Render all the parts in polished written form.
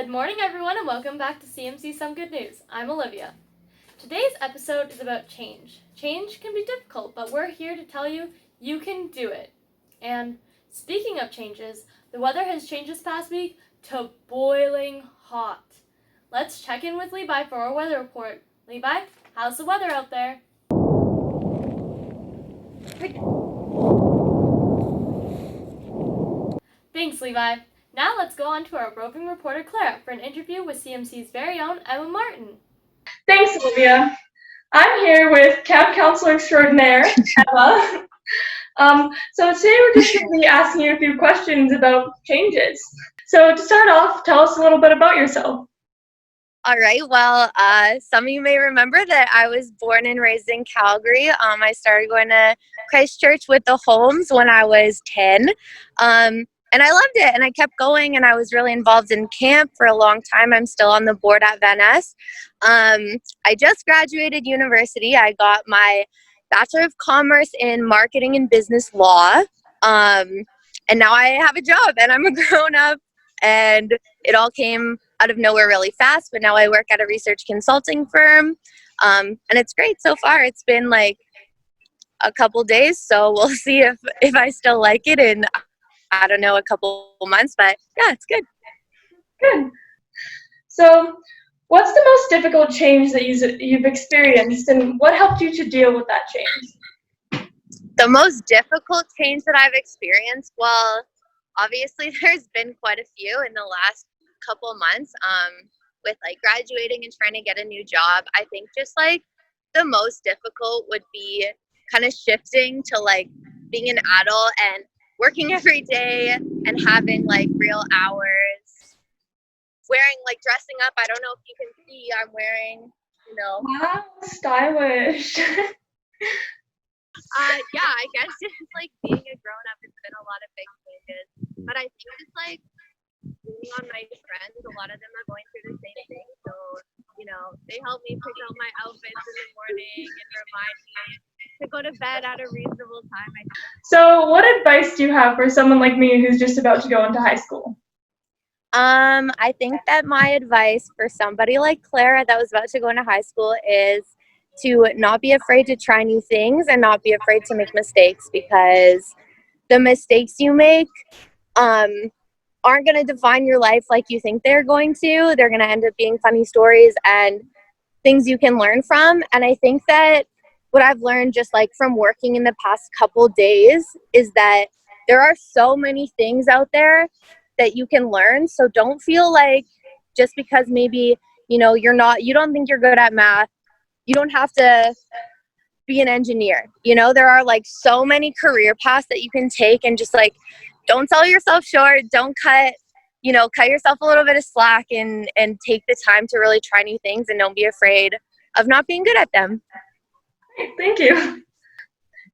Good morning, everyone, and welcome back to CMC Some Good News. I'm Olivia. Today's episode is about change. Change can be difficult, but we're here to tell you you can do it. And speaking of changes, the weather has changed this past week to boiling hot. Let's check in with Levi for our weather report. Levi, how's the weather out there? Thanks, Levi. Now let's go on to our roving reporter Clara for an interview with CMC's very own Emma Martin. Thanks, Olivia. I'm here with Camp Counselor Extraordinaire, Emma. So today we're just going to be asking you a few questions about changes. So to start off, tell us a little bit about yourself. All right. Well, some of you may remember that I was born and raised in Calgary. I started going to Christchurch with the Holmes when I was 10. And I loved it, and I kept going, and I was really involved in camp for a long time. I'm still on the board at Van Ness. I just graduated university. I got my Bachelor of Commerce in Marketing and Business Law, and now I have a job, and I'm a grown-up, and it all came out of nowhere really fast, but now I work at a research consulting firm, and it's great so far. It's been like a couple days, so we'll see if I still like it in, I don't know, a couple months, but yeah, it's good. Good. So what's the most difficult change that you've experienced, and what helped you to deal with that change? The most difficult change that I've experienced, well, obviously there's been quite a few in the last couple months with like graduating and trying to get a new job. I think just like the most difficult would be kind of shifting to like being an adult and working every day and having like real hours, wearing like dressing up. I don't know if you can see, I'm wearing, Wow, stylish. Yeah, I guess just like being a grown up, it's been a lot of big changes, but I think it's like leaning on my friends. A lot of them are going through the same thing, so they help me pick out my outfits in the morning and remind me to go to bed at a reasonable time. So what advice do you have for someone like me who's just about to go into high school? I think that my advice for somebody like Clara that was about to go into high school is to not be afraid to try new things and not be afraid to make mistakes, because the mistakes you make aren't going to define your life like you think they're going to. They're going to end up being funny stories and things you can learn from. And I think that what I've learned just like from working in the past couple days is that there are so many things out there that you can learn. So don't feel like just because maybe, you don't think you're good at math, you don't have to be an engineer. There are like so many career paths that you can take, and just like, don't sell yourself short. Don't cut yourself a little bit of slack and take the time to really try new things, and don't be afraid of not being good at them. Thank you.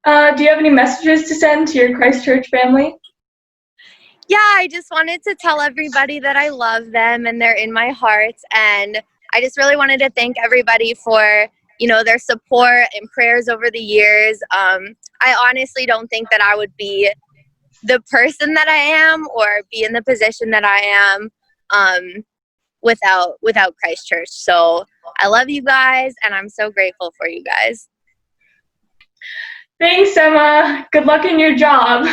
Do you have any messages to send to your Christchurch family? Yeah, I just wanted to tell everybody that I love them and they're in my heart. And I just really wanted to thank everybody for, their support and prayers over the years. I honestly don't think that I would be the person that I am or be in the position that I am without Christchurch. So I love you guys, and I'm so grateful for you guys. Thanks, Emma. Good luck in your job.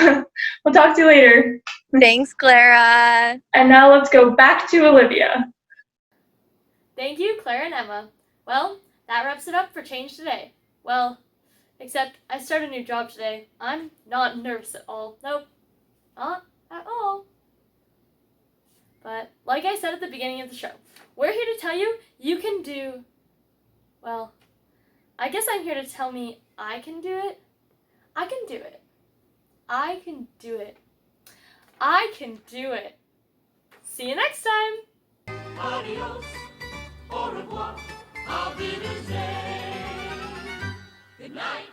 We'll talk to you later. Thanks, Clara. And now let's go back to Olivia. Thank you, Clara and Emma. Well, that wraps it up for Change Today. Well, except I start a new job today. I'm not nervous at all. Nope, not at all. But like I said at the beginning of the show, we're here to tell you you can do, well, I guess I'm here to tell me I can do it. I can do it. I can do it. I can do it. See you next time. Adios, au revoir, auf Wiedersehen. Good night.